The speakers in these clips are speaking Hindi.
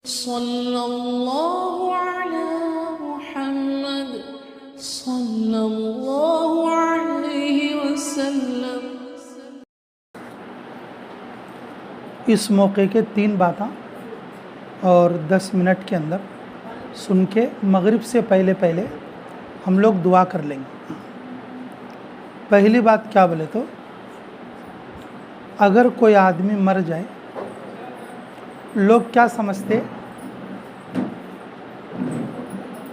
सल्लल्लाहु अला मुहम्मद सल्लल्लाहु अलैहि वसल्लम। इस मौके के 3 बातें और 10 मिनट के अंदर सुन के मगरिब से पहले हम लोग दुआ कर लेंगे। पहली बात क्या बोले तो, अगर कोई आदमी मर जाए, लोग क्या समझते,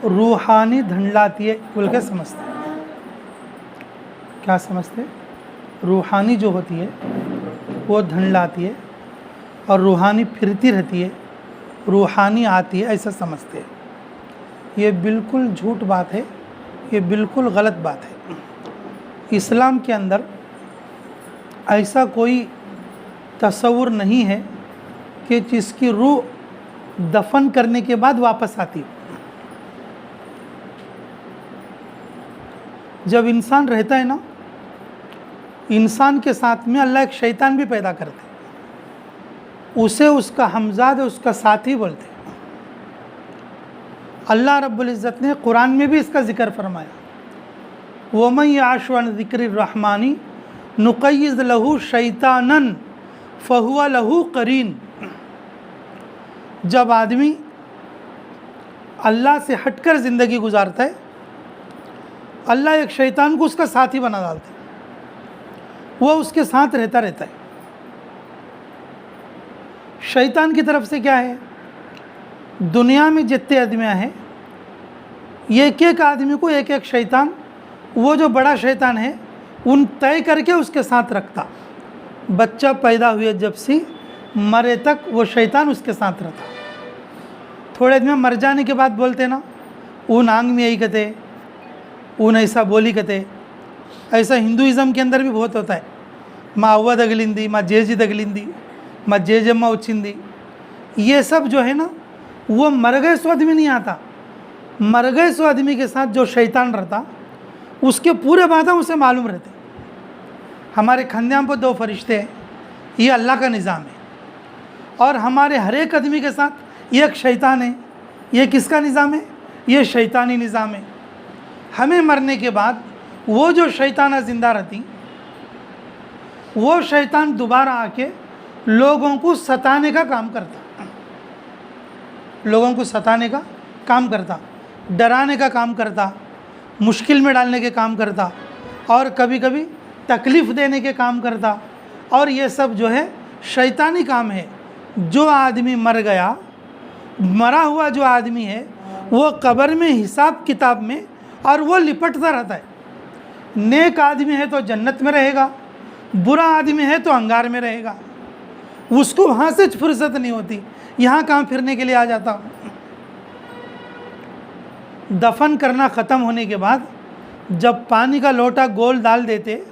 रूहानी धंधलाती है बोल के समझते। क्या समझते? रूहानी जो होती है वो धंधलाती है और रूहानी फिरती रहती है, रूहानी आती है, ऐसा समझते हैं। ये बिल्कुल झूठ बात है, ये बिल्कुल गलत बात है। इस्लाम के अंदर ऐसा कोई तसव्वुर नहीं है कि जिसकी रूह दफन करने के बाद वापस आती। जब इंसान रहता है ना, इंसान के साथ में अल्लाह एक शैतान भी पैदा करते, उसे उसका हमजाद, उसका साथी बोलते। अल्लाह रब्बुल इज़्ज़त ने कुरान में भी इसका जिक्र फरमाया, वमन याशु अन ज़िक्रिर रहमानी नुक़य्यिज़ लहू शैतानन फ़हुवा लहू क़रीन। जब आदमी अल्लाह से हटकर ज़िंदगी गुजारता है, अल्लाह एक शैतान को उसका साथी बना डालता है, वो उसके साथ रहता है। शैतान की तरफ से क्या है, दुनिया में जितने आदमियाँ हैं, एक एक आदमी को एक एक शैतान, वो जो बड़ा शैतान है उन तय करके उसके साथ रखता। बच्चा पैदा हुए जब से मरे तक वो शैतान उसके साथ रहता। थोड़े दिन में मर जाने के बाद बोलते ना, उन आंग में यही कहते, उन ऐसा बोली कहते। ऐसा हिंदुइज़म के अंदर भी बहुत होता है, माँ अव्वा तगलिंदी, माँ जेजी तगलिंदी, माँ जेजम्मा उचिंदी। ये सब जो है ना, वो मर गए सो आदमी नहीं आता, मर गए सो आदमी के साथ जो शैतान रहता, उसके पूरे बातें उसे मालूम रहते। हमारे खानदान पर 2 फरिश्ते हैं, ये अल्लाह का निज़ाम है। और हमारे हर एक आदमी के साथ एक शैतान है, ये किसका निज़ाम है? ये शैतानी निज़ाम है। हमें मरने के बाद वो जो शैताना ज़िंदा रहती, वो शैतान दोबारा आके लोगों को सताने का काम करता, लोगों को सताने का काम करता, डराने का काम करता, मुश्किल में डालने के काम करता, और कभी कभी तकलीफ़ देने के काम करता। और ये सब जो है शैतानी काम है। जो आदमी मर गया, मरा हुआ जो आदमी है, वो कब्र में हिसाब किताब में और वो लिपटता रहता है। नेक आदमी है तो जन्नत में रहेगा, बुरा आदमी है तो अंगार में रहेगा। उसको वहाँ से फुर्सत नहीं होती, यहाँ कहाँ फिरने के लिए आ जाता। दफन करना ख़त्म होने के बाद जब पानी का लोटा गोल डाल देते,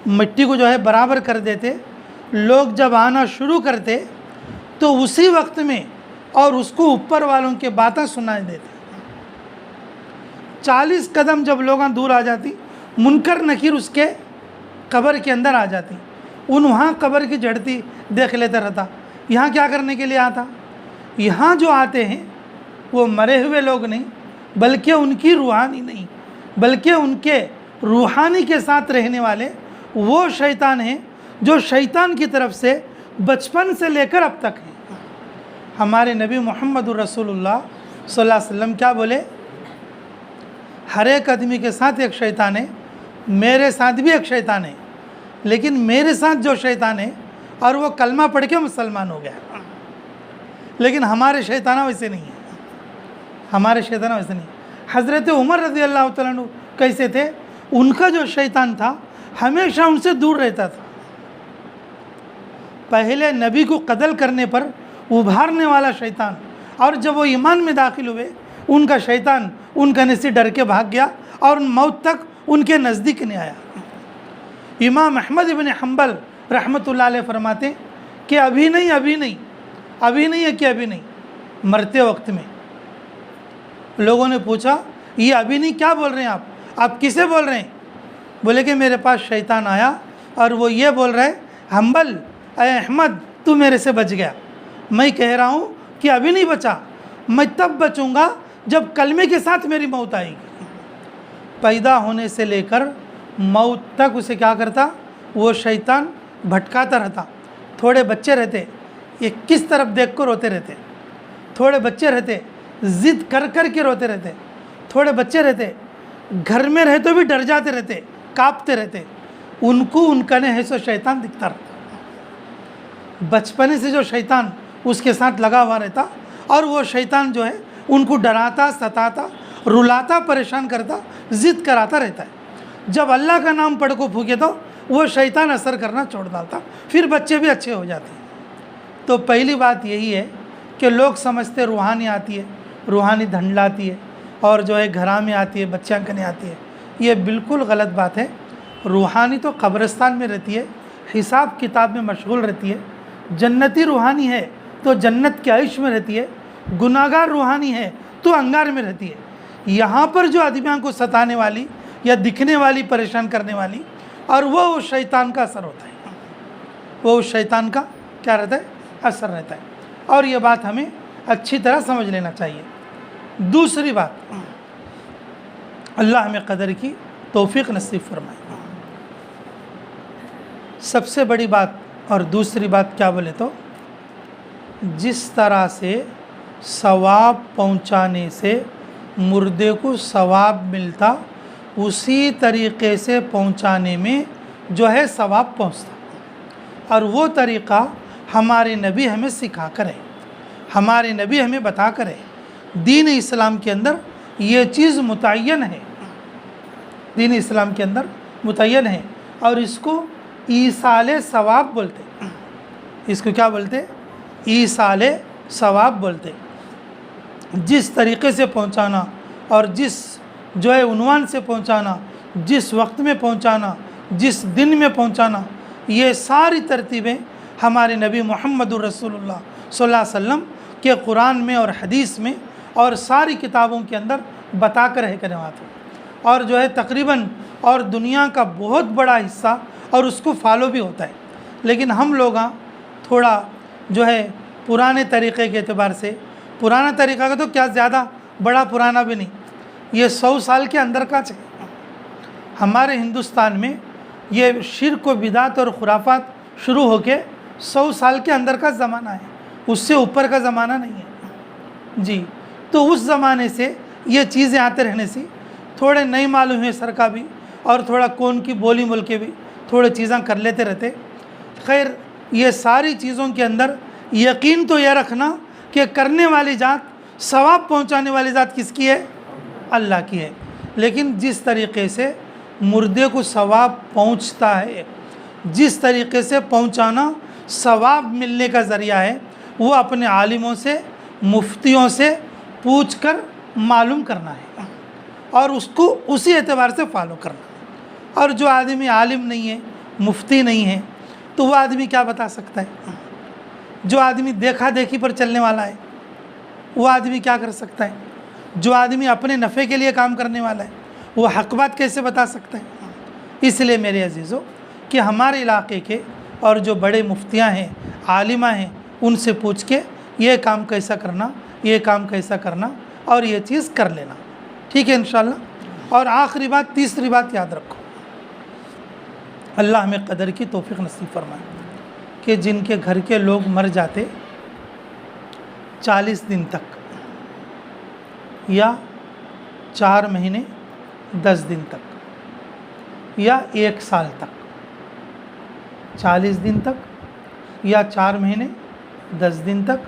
मिट्टी को जो है बराबर कर देते, लोग जब आना शुरू करते, तो उसी वक्त में और उसको ऊपर वालों के बातें सुनाई देते। 40 कदम जब लोग दूर आ जाती, मुनकर नकीर उसके कब्र के अंदर आ जाती। उन वहाँ कब्र की जड़ती देख लेता रहता, यहाँ क्या करने के लिए आता। यहाँ जो आते हैं वो मरे हुए लोग नहीं, बल्कि उनकी रूहानी नहीं, बल्कि उनके रूहानी के साथ रहने वाले वो शैतान हैं जो शैतान की तरफ से बचपन से लेकर अब तक हैं। हमारे नबी मोहम्मद रसूलुल्लाह सल्लल्लाहु अलैहि वसल्लम क्या बोले, हर एक आदमी के साथ एक शैतान है, मेरे साथ भी एक शैतान है, लेकिन मेरे साथ जो शैतान है और वो कलमा पढ़ के मुसलमान हो गया, लेकिन हमारे शैताना वैसे नहीं है, हमारे शैताना वैसे नहीं। हज़रत उमर रज़ी अल्लाह तआला अन्हु कैसे थे? उनका जो शैतान था हमेशा उनसे दूर रहता था। पहले नबी को कत्ल करने पर उभारने वाला शैतान, और जब वो ईमान में दाखिल हुए, उनका शैतान उन कहने से डर के भाग गया और मौत तक उनके नज़दीक नहीं आया। इमाम अहमद इब्न हम्बल रहमतुल्लाह अलैह फरमाते कि अभी नहीं है कि अभी नहीं। मरते वक्त में लोगों ने पूछा, ये अभी नहीं क्या बोल रहे हैं आप किसे बोल रहे हैं? बोले कि मेरे पास शैतान आया और वो ये बोल रहा है, हम्बल अहमद तू मेरे से बच गया। मैं कह रहा हूँ कि अभी नहीं बचा, मैं तब बचूंगा जब कलमे के साथ मेरी मौत आएगी। पैदा होने से लेकर मौत तक उसे क्या करता, वो शैतान भटकाता रहता। थोड़े बच्चे रहते, ये किस तरफ देख कर रोते रहते, थोड़े बच्चे रहते ज़िद कर कर के रोते रहते, थोड़े बच्चे रहते घर में रहते भी डर जाते रहते, कांपते रहते, उनको उनका ने है सो शैतान दिखता रहता। बचपने से जो शैतान उसके साथ लगा हुआ रहता और वो शैतान जो है उनको डराता, सताता, रुलाता, परेशान करता, ज़िद कराता रहता है। जब अल्लाह का नाम पढ़ को फूके तो वो शैतान असर करना छोड़ डालता, फिर बच्चे भी अच्छे हो जाते हैं। तो पहली बात यही है कि लोग समझते रूहानी आती है, रूहानी धंडलाती है और जो है घरा में आती है, बच्चा कने आती है। ये बिल्कुल गलत बात है। रूहानी तो कब्रिस्तान में रहती है, हिसाब किताब में मशगूल रहती है। जन्नती रूहानी है तो जन्नत के आयुष में रहती है, गुनाहगार रूहानी है तो अंगार में रहती है। यहाँ पर जो आदमियों को सताने वाली या दिखने वाली, परेशान करने वाली, और वो शैतान का असर होता है, वो शैतान का क्या रहता है, असर रहता है। और ये बात हमें अच्छी तरह समझ लेना चाहिए। दूसरी बात, अल्लाह हमें कदर की तौफीक नसीब फरमाए। सबसे बड़ी बात और दूसरी बात क्या बोले तो, जिस तरह से सवाब पहुंचाने से मुर्दे को सवाब मिलता, उसी तरीक़े से पहुंचाने में जो है सवाब पहुंचता। और वो तरीक़ा हमारे नबी हमें सिखा कर है, हमारे नबी हमें बता कर है। दीन इस्लाम के अंदर ये चीज़ मुतय्यन है, दीन इस्लाम के अंदर मुतय्यन है। और इसको ईसाले सवाब बोलते, इसको क्या बोलते, ईसाले सवाब बोलते। जिस तरीक़े से पहुंचाना और जिस जो है उन्वान से पहुंचाना, जिस वक्त में पहुंचाना, जिस दिन में पहुंचाना, ये सारी तरतीबें हमारे नबी मुहम्मदुर रसूलुल्लाह सल्लल्लाहु अलैहि वसल्लम के कुरान में और हदीस में और सारी किताबों के अंदर बता कर रह कर आते। और जो है तकरीबन और दुनिया का बहुत बड़ा हिस्सा और उसको फॉलो भी होता है। लेकिन हम लोग थोड़ा जो है पुराने तरीक़े के एतबार से, पुराना तरीक़ा का तो क्या ज़्यादा बड़ा पुराना भी नहीं, ये 100 साल के अंदर का है। हमारे हिंदुस्तान में ये शिर्क व बिदात और खुराफात शुरू होके 100 साल के अंदर का ज़माना है, उससे ऊपर का ज़माना नहीं है जी। तो उस ज़माने से ये चीज़ें आते रहने से थोड़े नहीं मालूम है सर का भी, और थोड़ा कौन की बोली बोल के भी थोड़े चीज़ें कर लेते रहते। खैर, ये सारी चीज़ों के अंदर यकीन तो यह रखना कि करने वाली ज़ात, सवाब पहुंचाने वाली ज़ात किसकी है, अल्लाह की है। लेकिन जिस तरीक़े से मुर्दे को सवाब पहुंचता है, जिस तरीक़े से पहुंचाना सवाब मिलने का ज़रिया है, वो अपने आलिमों से, मुफ्तियों से पूछ कर मालूम करना है और उसको उसी एतबार से फॉलो करना। और जो आदमी आलिम नहीं है, मुफ्ती नहीं है, तो वो आदमी क्या बता सकता है। जो आदमी देखा देखी पर चलने वाला है, वो आदमी क्या कर सकता है। जो आदमी अपने नफ़े के लिए काम करने वाला है, वो हक़ बात कैसे बता सकता है। इसलिए मेरे अजीज़ों कि हमारे इलाके के और जो बड़े मुफ्तियाँ हैं, आलिमा हैं, उनसे पूछ के ये काम कैसा करना, ये काम कैसा करना और ये चीज़ कर लेना, ठीक है इंशाअल्लाह। और आखिरी बात, तीसरी बात याद रखो, अल्लाह हमें कदर की तौफीक नसीब फरमाए कि जिनके घर के लोग मर जाते 40 दिन तक या 4 महीने 10 दिन तक या 1 साल तक, 40 दिन तक या 4 महीने 10 दिन तक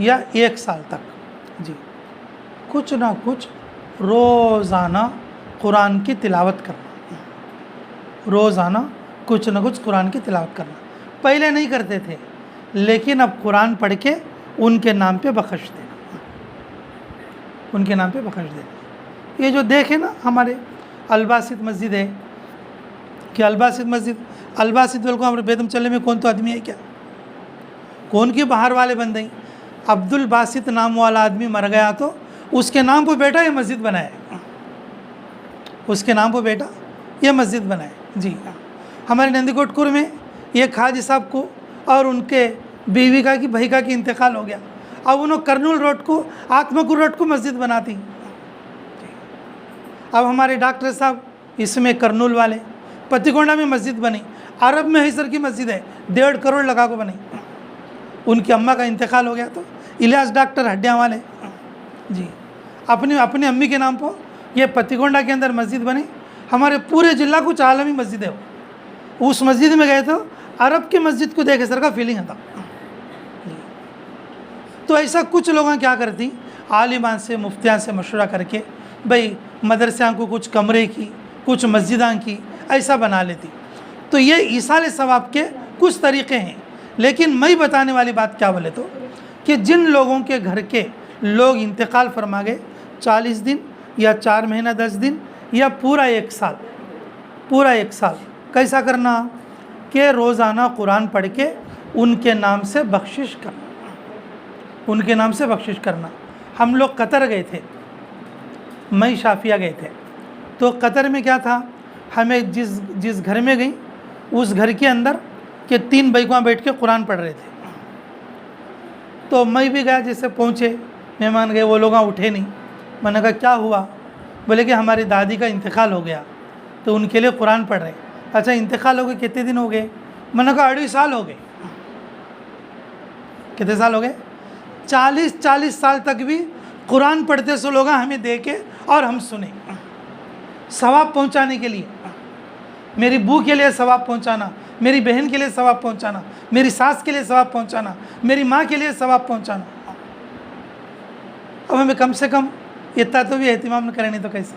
या 1 साल तक जी, कुछ ना कुछ रोज़ाना कुरान की तिलावत करना, रोज़ाना कुछ ना कुछ कुरान की तिलावत करना। पहले नहीं करते थे, लेकिन अब कुरान पढ़ के उनके नाम पे बख्श देना, उनके नाम पे बख्श देना। ये जो देखे ना हमारे अलबासित मस्जिद है कि अलबासित मस्जिद, अलबासित बिल्कुल हमारे बेदम चलने में कौन तो आदमी है क्या, कौन की बाहर वाले बंदे हैं। अब्दुल बासित नाम वाला आदमी मर गया तो उसके नाम पर बेटा ये मस्जिद बनाया, उसके नाम पर बेटा ये मस्जिद बनाया जी। हमारे नंदीकोटपुर में एक हाजी साहब को और उनके बीवी का कि भाई का कि इंतकाल हो गया। अब उन्होंने कर्नूल रोड को, आत्मकूर रोड को मस्जिद बनाती। अब हमारे डॉक्टर साहब इसमें कर्नूल वाले, पतिकोंडा में मस्जिद बनी, अरब में हैसर की मस्जिद है, 1.5 करोड़ लगा को बनी। उनकी अम्मा का इंतकाल हो गया तो इलियास डॉक्टर हड्डियाँ वाले जी अपनी अम्मी के नाम पर ये पतिकोंडा के अंदर मस्जिद बनी। हमारे पूरे जिला कुछ आलमी मस्जिद है। उस मस्जिद में गए तो अरब की मस्जिद को देखे सर का फीलिंग आता। तो ऐसा कुछ लोग क्या करती, आलिमान से मुफ्तियान से मशवरा करके भाई मदरसा को कुछ कमरे की, कुछ मस्जिदां की ऐसा बना लेती। तो ये ईसाल सवाब के कुछ तरीक़े हैं। लेकिन मैं बताने वाली बात क्या बोले तो कि जिन लोगों के घर के लोग इंतकाल फरमा गए 40 दिन या 4 महीना 10 दिन या पूरा 1 साल, पूरा 1 साल कैसा करना कि रोज़ाना कुरान पढ़ के उनके नाम से बख्शिश करना, उनके नाम से बख्शिश करना। हम लोग कतर गए थे, मैं शाफिया गए थे। तो कतर में क्या था, हमें जिस घर में गई उस घर के अंदर के 3 भाई वहाँ बैठ के कुरान पढ़ रहे थे। तो मैं भी गया, जैसे पहुँचे मेहमान गए, वो लोग उठे नहीं। मैंने कहा क्या हुआ, बोले कि हमारी दादी का इंतकाल हो गया तो उनके लिए कुरान पढ़ रहे। अच्छा इंतकाल हो गए, कितने दिन हो गए? मैंने कहा 2.5 साल हो गए। कितने साल हो गए? 40 साल तक भी कुरान पढ़ते सो लोग हमें देखे और हम सुने। सवाब पहुंचाने के लिए, मेरी बू के लिए सवाब पहुंचाना, मेरी बहन के लिए सवाब पहुंचाना, मेरी सास के लिए सवाब पहुंचाना, मेरी माँ के लिए सवाब पहुंचाना। अब हमें कम से कम इतना तो भी एहतिमाम करें, नहीं तो कैसे?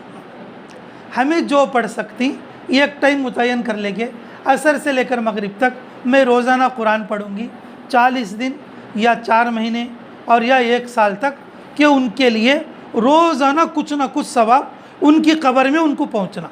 हमें जो पढ़ सकती एक टाइम मुतय्यन कर लेके असर से लेकर मगरिब तक मैं रोज़ाना कुरान पढ़ूँगी 40 दिन या 4 महीने और या 1 साल तक, कि उनके लिए रोज़ाना कुछ ना कुछ सवाब उनकी कब्र में उनको पहुँचना।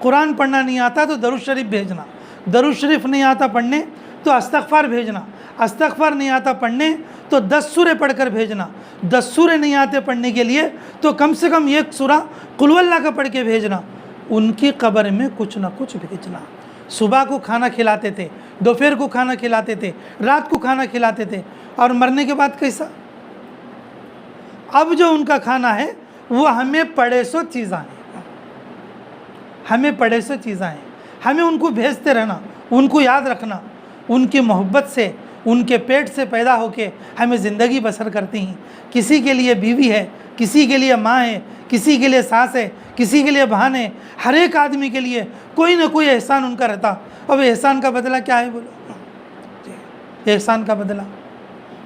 कुरान पढ़ना नहीं आता तो दरूद शरीफ भेजना, दरूद शरीफ नहीं आता पढ़ने तो इस्तग़फ़ार भेजना, इस्तग़फ़ार नहीं आता पढ़ने तो 10 सूरे पढ़कर भेजना, 10 सूरे नहीं आते पढ़ने के लिए तो कम से कम 1 सूरा कुल हुवल्लाह का पढ़ के भेजना। उनकी कब्र में कुछ ना कुछ भेजना। सुबह को खाना खिलाते थे, दोपहर को खाना खिलाते थे, रात को खाना खिलाते थे, और मरने के बाद कैसा? अब जो उनका खाना है वो हमें पड़े सो चीज़ां हैं, हमें पड़े सो चीज़ां हैं। हमें उनको भेजते रहना, उनको याद रखना। उनकी मोहब्बत से, उनके पेट से पैदा होके हमें ज़िंदगी बसर करती हैं। किसी के लिए बीवी है, किसी के लिए माँ है, किसी के लिए सास है, किसी के लिए बहन है। हर एक आदमी के लिए कोई ना कोई एहसान उनका रहता। अब एहसान का बदला क्या है बोलो? एहसान का बदला,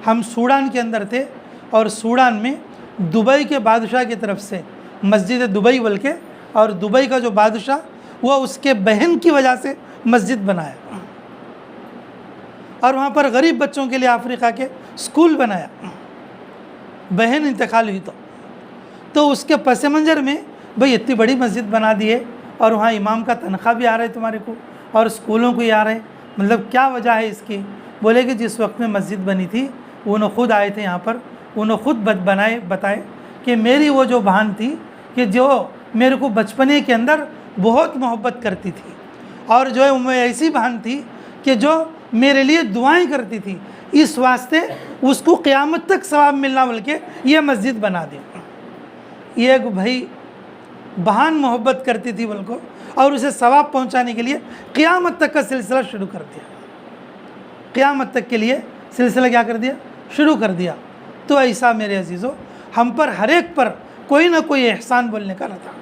हम सूडान के अंदर थे और सूडान में दुबई के बादशाह की तरफ से मस्जिद दुबई बोल के, और दुबई का जो बादशाह वो उसके बहन की वजह से मस्जिद बनाया, और वहाँ पर गरीब बच्चों के लिए अफ्रीका के स्कूल बनाया। बहन इंतकाल हुई तो उसके पस मंज़र में भाई इतनी बड़ी मस्जिद बना दी है और वहाँ इमाम का तनख्वाह भी आ रहा है तुम्हारे को और स्कूलों को ही आ रहा है, मतलब क्या वजह है इसकी? बोले कि जिस वक्त में मस्जिद बनी थी उन्होंने खुद आए थे यहाँ पर, उन्होंने खुद बताए कि मेरी वो जो बहन थी कि जो मेरे को बचपने के अंदर बहुत मोहब्बत करती थी, और जो है वो ऐसी बहन थी कि जो मेरे लिए दुआएं करती थी, इस वास्ते उसको क़यामत तक सवाब मिलना बोल के ये मस्जिद बना दी। ये एक भाई बहन मोहब्बत करती थी बोल को, और उसे सवाब पहुंचाने के लिए क़यामत तक का सिलसिला शुरू कर दिया। क़यामत तक के लिए सिलसिला क्या कर दिया? शुरू कर दिया। तो ऐसा मेरे अजीज़ों, हम पर हर एक पर कोई ना कोई एहसान बोलने का रहता,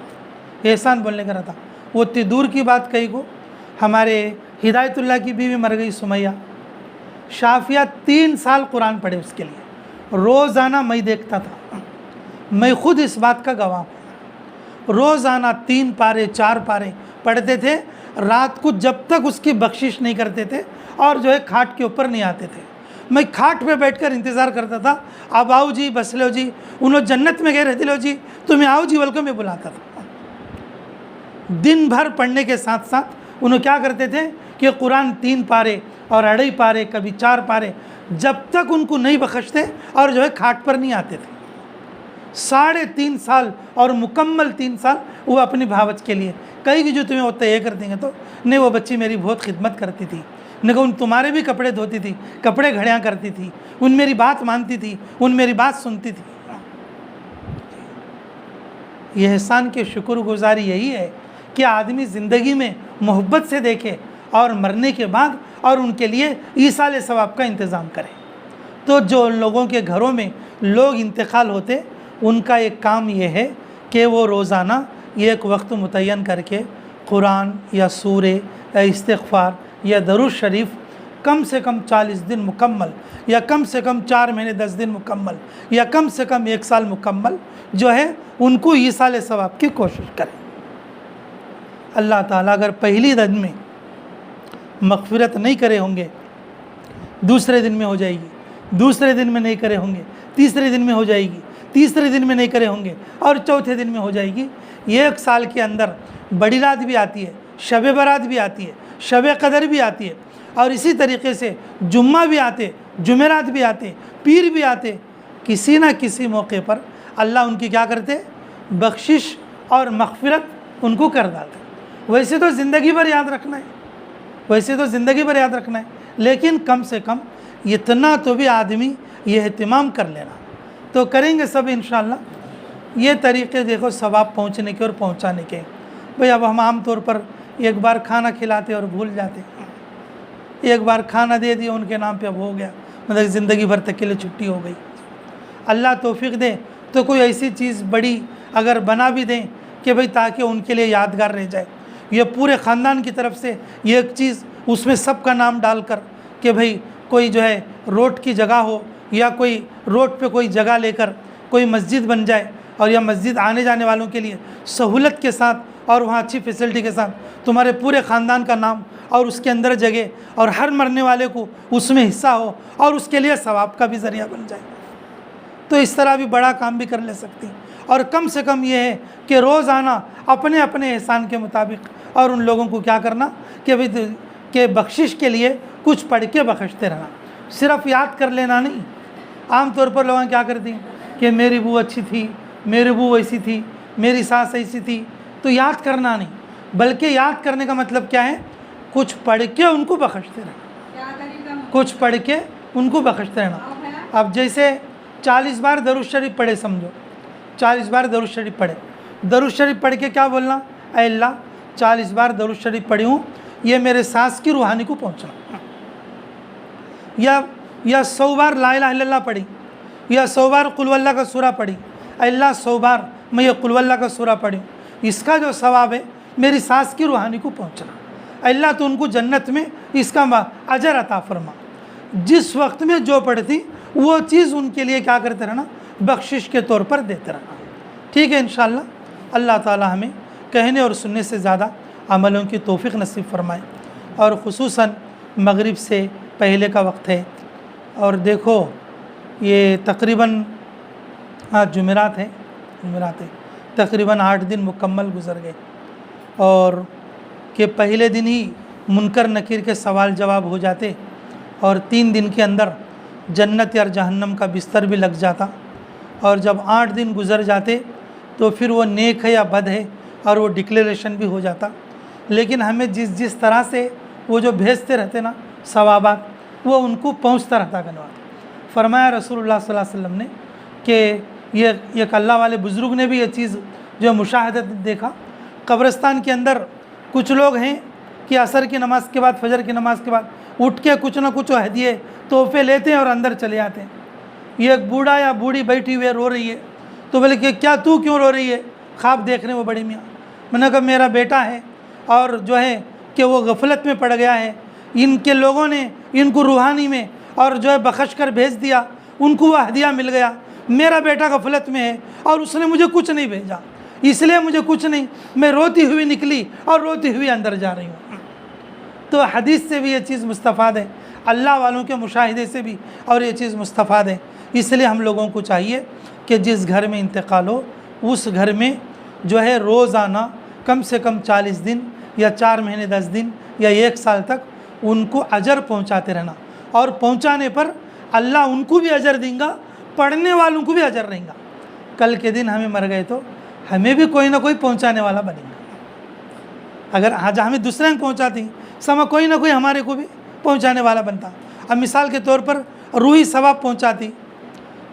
एहसान बोलने का रहता। वो इतनी दूर की बात कही को, हमारे हिदायतुल्लाह की बीवी मर गई सुमैया, शाफिया 3 साल कुरान पढ़े उसके लिए, रोज़ाना मैं देखता था, मैं खुद इस बात का गवाह हूँ। रोज़ाना 3 पारे 4 पारे पढ़ते थे, रात को जब तक उसकी बख्शिश नहीं करते थे और जो है खाट के ऊपर नहीं आते थे। मैं खाट पे बैठकर इंतज़ार करता था, अब आओ जी, बस लो जी, उन्होंने जन्नत में गए रहते लो जी, तुम्हें आओ जी बोल के मैं बुलाता था। दिन भर पढ़ने के साथ साथ उन्होंने क्या करते थे कि कुरान 3 पारे और 2.5 पारे, कभी 4 पारे, जब तक उनको नहीं बख्शते और जो है खाट पर नहीं आते थे। 3.5 साल और मुकम्मल 3 साल वो अपनी भावच के लिए, कहीं की जो तुम्हें होता है ये कर देंगे तो नहीं, वो बच्ची मेरी बहुत खिदमत करती थी, उन्होंने कहा उन तुम्हारे भी कपड़े धोती थी, कपड़े घड़ियाँ करती थी, उन मेरी बात मानती थी, उन मेरी बात सुनती थी। यह एहसान की शुक्रगुजारी यही है कि आदमी ज़िंदगी में मोहब्बत से देखे और मरने के बाद और उनके लिए ईसाल सवाब का इंतज़ाम करे। तो जो लोगों के घरों में लोग इंतकाल होते, उनका एक काम यह है कि वो रोज़ाना एक वक्त मुतय्यन करके कुरान या सूरे या इस्तिग़फ़ार या दरूद शरीफ कम से कम 40 दिन मुकम्मल, या कम से कम 4 महीने 10 दिन मुकम्मल, या कम से कम 1 साल मुकम्मल जो है उनको ईसाल सवाब की कोशिश करें। अल्लाह ताला अगर पहली दिन में मग़फ़िरत नहीं करे होंगे, दूसरे दिन में हो जाएगी, दूसरे दिन में नहीं करे होंगे, तीसरे दिन में हो जाएगी, तीसरे दिन में नहीं करे होंगे और चौथे दिन में हो जाएगी। 1 साल के अंदर बड़ी रात भी आती है, शब बारात भी आती है, शब कदर भी आती है, और इसी तरीके से जुम्मा भी आते, जुमेरात भी आते, पीर भी आते। किसी न किसी मौके पर अल्लाह उनकी क्या करते, बख्शिश और मग़फ़िरत उनको कर डालते। वैसे तो ज़िंदगी भर याद रखना है, वैसे तो ज़िंदगी भर याद रखना है, लेकिन कम से कम इतना तो भी आदमी ये एहतिमाम कर लेना। तो करेंगे सब इंशाअल्लाह। ये तरीक़े देखो सवाब पहुँचने के और पहुँचाने के। भाई अब हम आम तौर पर एक बार खाना खिलाते और भूल जाते, एक बार खाना दे दिया उनके नाम पे, अब हो गया, मतलब ज़िंदगी भर तक के लिए छुट्टी हो गई। अल्लाह तौफ़ीक़ दे तो कोई ऐसी चीज़ बड़ी अगर बना भी दें कि भाई ताकि उनके लिए यादगार रह जाए, ये पूरे ख़ानदान की तरफ से ये एक चीज़ उसमें सबका नाम डालकर कि भाई कोई जो है रोड की जगह हो, या कोई रोड पे कोई जगह लेकर कोई मस्जिद बन जाए, और यह मस्जिद आने जाने वालों के लिए सहूलत के साथ और वहाँ अच्छी फैसिलिटी के साथ तुम्हारे पूरे ख़ानदान का नाम और उसके अंदर जगह, और हर मरने वाले को उसमें हिस्सा हो और उसके लिए सवाब का भी ज़रिया बन जाए। तो इस तरह भी बड़ा काम भी कर ले सकती हैं। और कम से कम ये है कि रोज़ाना अपने अपने एहसान के मुताबिक और उन लोगों को क्या करना कि भाई के बख्शिश के लिए कुछ पढ़ के बख्शते रहना, सिर्फ याद कर लेना नहीं। आम तौर पर लोग क्या करती हैं कि मेरी बू अच्छी थी, मेरी बू वैसी थी, मेरी सास ऐसी थी, तो याद करना नहीं, बल्कि याद करने का मतलब क्या है, कुछ पढ़ के उनको बख्शते रहना, कुछ पढ़ के उनको बख्शते रहना। अब जैसे 40 बार दरूद शरीफ पढ़े, समझो 40 बार दरूद शरीफ पढ़े, दरूद शरीफ पढ़ के क्या बोलना, ऐ अल्लाह 40 बार दरूद शरीफ पढ़ी हूँ, ये मेरे सांस की रूहानी को पहुँचना। या 100 बार ला इलाहा इल्लल्लाह पढ़ी, या 100 बार कुल वल्लाह का सूरा पढ़ी, अल्लाह 100 बार मैं ये कुल वल्लाह का सूरा पढ़ी, इसका जो सवाब है मेरी सांस की रूहानी को पहुँचना। अल्लाह तो उनको जन्नत में इसका अजर अता फरमा। जिस वक्त में जो पढ़ती वो चीज़ उनके लिए क्या करते रहना, बख्शिश के तौर पर देते रहना। ठीक है, इंशाअल्लाह अल्लाह ताला हमें कहने और सुनने से ज़्यादा अमलों की तौफ़ीक़ नसीब फरमाए। और ख़ुसूसन मगरिब से पहले का वक्त है, और देखो ये तकरीबन आज जुमेरात है, तकरीबन 8 दिन मुकम्मल गुज़र गए, और कि पहले दिन ही मुनकर नकीर के सवाल जवाब हो जाते, और 3 दिन के अंदर जन्नत या जहन्नम का बिस्तर भी लग जाता, और जब 8 दिन गुज़र जाते तो फिर वो नेक है या बद है और वो डिक्लेरेशन भी हो जाता। लेकिन हमें जिस तरह से वो जो भेजते रहते ना सवाबात, वो उनको पहुँचता रहता धन्यवाद। फरमाया रसूलुल्लाह सल्लल्लाहु अलैहि वसल्लम ने कि ये एक अल्लाह वाले बुज़ुर्ग ने भी ये चीज़ जो मुशाहदत देखा, कब्रिस्तान के अंदर कुछ लोग हैं कि असर की नमाज़ के बाद, फजर की नमाज़ के बाद उठ के कुछ ना कुछ हदिये तोहफे लेते हैं और अंदर चले आते हैं। ये एक बूढ़ा या बूढ़ी बैठी हुई है, रो रही है, तो बोले कि क्या तू क्यों रो रही है, ख्वाब देख रहे हैं वो बड़ी मियाँ। मैंने कहा मेरा बेटा है और जो है कि वो गफलत में पड़ गया है, इनके लोगों ने इनको रूहानी में और जो है बख्श कर भेज दिया, उनको वह हदिया मिल गया। मेरा बेटा गफलत में है और उसने मुझे कुछ नहीं भेजा, इसलिए मुझे कुछ नहीं, मैं रोती हुई निकली और रोती हुई अंदर जा रही हूँ। तो हदीस से भी ये चीज़ मुस्तफ़ाद है, अल्लाह वालों के मुशाहिदे से भी और ये चीज़ मुस्तफ़ाद है। इसलिए हम लोगों को चाहिए कि जिस घर में इंतकाल हो उस घर में जो है रोज़ाना कम से कम 40 दिन या 4 महीने 10 दिन या 1 साल तक उनको अजर पहुँचाते रहना, और पहुँचाने पर अल्लाह उनको भी अजर देंगा, पढ़ने वालों को भी अजर रहेगा। कल के दिन हमें मर गए तो हमें भी कोई ना कोई पहुँचाने वाला बनेगा। अगर आज हमें दूसरे को पहुँचाती समय कोई ना कोई हमारे को भी पहुंचाने वाला बनता। अब मिसाल के तौर पर रूही सवाब पहुंचाती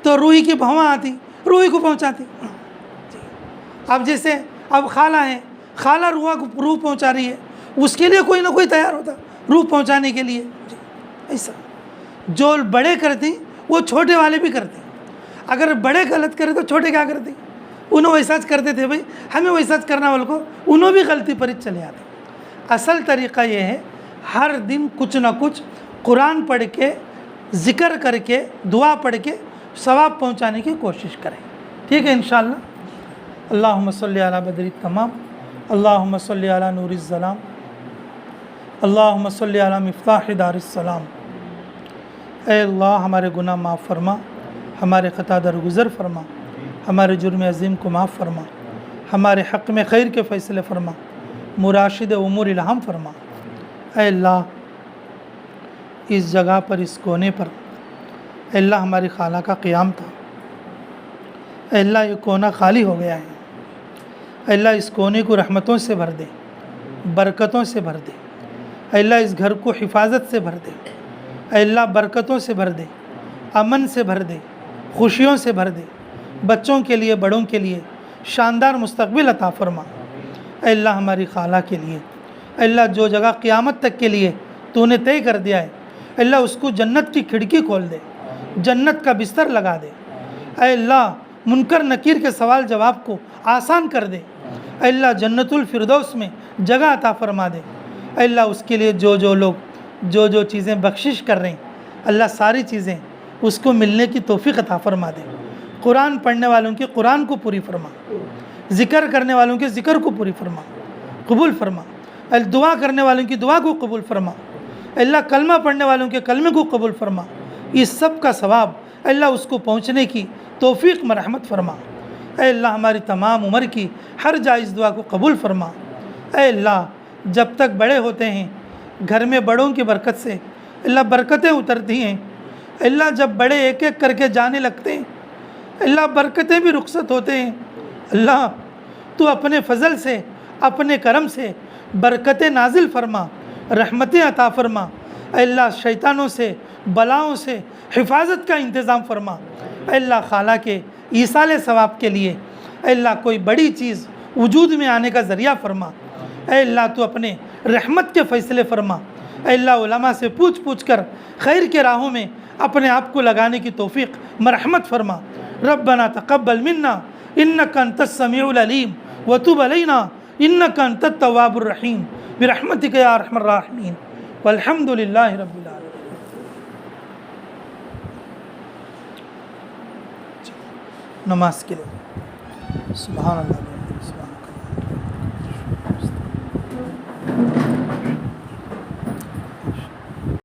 तो रूही की भवां आती, रूही को पहुंचाती। अब जैसे अब खाला है, खाला रूह पहुंचा रही है, उसके लिए कोई ना कोई तैयार होता रूह पहुंचाने के लिए। ऐसा जो बड़े करते वो छोटे वाले भी करते। अगर बड़े गलत करे तो छोटे क्या करते? उन्होंने वैसा करते थे भाई, हमें वैसा करना वाले को उन्होंने भी गलती पर चले आते। असल तरीक़ा ये है हर दिन कुछ ना कुछ कुरान पढ़ के, ज़िक्र करके, दुआ पढ़ के सवाब पहुँचाने की कोशिश करें। ठीक है इंशाअल्लाह। अल्लाहुम्मा सल्ली अला बदरी तमाम, अल्लाहुम्मा सल्ली अला नूरिज़ ज़लाम, अल्लाहुम्मा सल्ली अला मिफ्ताह दारिस सलाम। ऐ अल्लाह हमारे गुनाह माफ़ फरमा, हमारे ख़ता दरगुज़र फरमा, हमारे जुर्म अज़ीम को माफ़ फरमा, हमारे हक़ में खैर के फ़ैसले फरमा, मुराशिद उमूर इल्हाम फरमा। ऐ अल्लाह इस जगह पर, इस कोने पर अल्लाह हमारी खाला का क़ियाम था। अल्लाह ये कोना खाली हो गया है। अल्लाह इस कोने को रहमतों से भर दे, बरकतों से भर दे। अल्लाह इस घर को हिफाजत से भर दे। अल्लाह बरकतों से भर दे, अमन से भर दे, खुशियों से भर दे। बच्चों के लिए, बड़ों के लिए शानदार मुस्तक़बिल अता फरमा। अल्लाह हमारी खाला के लिए अल्लाह जो जगह क़ियामत तक के लिए तूने तय कर दिया है, अल्लाह उसको जन्नत की खिड़की खोल दे, जन्नत का बिस्तर लगा दे। अल्लाह मुनकर नकीर के सवाल जवाब को आसान कर दे। अल्लाह जन्नतुल फिरदौस में जगह अता फरमा दे। अल्लाह उसके लिए जो जो लोग जो जो चीज़ें बख्शिश कर रहे हैं, अल्लाह सारी चीज़ें उसको मिलने की तौफ़ीक़ अता फरमा दे। कुरान पढ़ने वालों की कुरान को पूरी फरमा, ज़िक्र करने वालों के ज़िक्र को पूरी फरमा, कबूल फरमा। दुआ करने वालों की दुआ को कबूल फरमा। अल्लाह कलमा पढ़ने वालों के कलमे को कबूल फरमा। इस सब का सवाब अल्लाह उसको पहुँचने की तौफ़ीक़ मरहमत फरमा। अल्लाह हमारी तमाम उम्र की हर जायज़ दुआ को कबूल फरमा। अल्लाह जब तक बड़े होते हैं, घर में बड़ों की बरकत से अल्लाह बरकतें उतरती हैं। अल्लाह जब बड़े एक एक करके जाने लगते हैं, अल्लाह बरकतें भी रुखसत होते हैं। अल्लाह तो अपने फ़ज़ल से, अपने करम से बरकतें नाजिल फरमा, रहमतें अता फरमा। अल्लाह शैतानों से, बलाओं से हिफाजत का इंतज़ाम फरमा। अल्लाह खाला के ईसाले सवाब के लिए अल्लाह कोई बड़ी चीज़ वजूद में आने का ज़रिया फरमा। अल्लाह तो अपने रहमत के फ़ैसले फरमा। अल्लाह उलमा से पूछ पूछ कर खैर के राहों में अपने आप को लगाने की तौफ़ीक़ मरहमत फरमा। रब्बना तक़ब्बल मिन्ना इन्नका अंतस समीउल अलीम व तुब अलैना इन्नका अंतत तव्वाबुर रहीम बिरहमतिका या अरहमर राहिमीन वल्हम्दुलिल्लाहि रब्बिल आलमीन। नमाज के लिए सुभान अल्लाह।